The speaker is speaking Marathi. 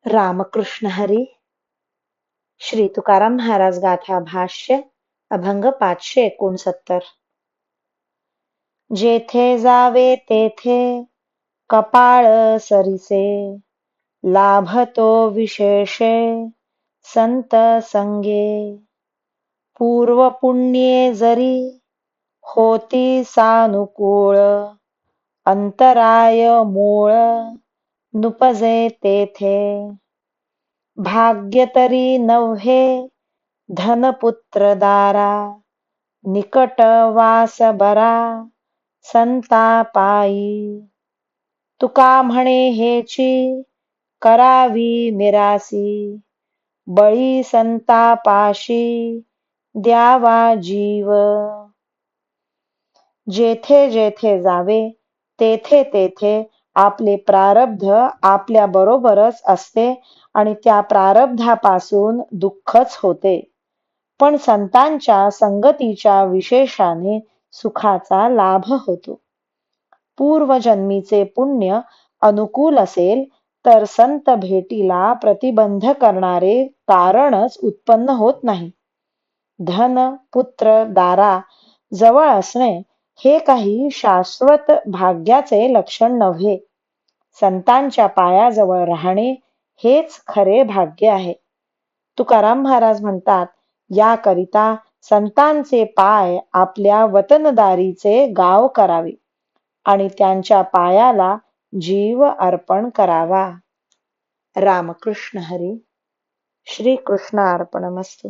रामकृष्ण हरी. श्री तुकाराम महाराज गाथा भाष्य अभंग 569. जेथे जावे तेथे कपाळ सरिसे, लाभतो विशेषे संत संगे. पूर्व पुण्ये जरी होती सानुकूळ, अंतराय मूळ नुपजे तेथे. भाग्य तरी नव्हे धनपुत्र दारा, निकट वास बरा संता पायी. तुका म्हणे हेची करावी मिरासी, बळी संतापाशी द्यावा जीव. जेथे जेथे जावे तेथे तेथे आपले प्रारब्ध आपल्या बरोबरच असते आणि त्या प्रारब्धापासून दुःखच होते. पण संतांच्या संगतीच्या विशेषाने सुखाचा लाभ होतो. पूर्वजन्मीचे पुण्य अनुकूल असेल तर संत भेटीला प्रतिबंध करणारे कारणच उत्पन्न होत नाही. धन, पुत्र, दारा जवळ असणे हे काही शाश्वत भाग्याचे लक्षण नव्हे. संतांच्या पायाजवळ राहणे हेच खरे भाग्य आहे. तुकाराम महाराज म्हणतात, याकरिता संतांचे पाय आपल्या वतनदारीचे गाव करावे आणि त्यांच्या पायाला जीव अर्पण करावा. रामकृष्ण हरी. श्री कृष्ण अर्पणमस्तु.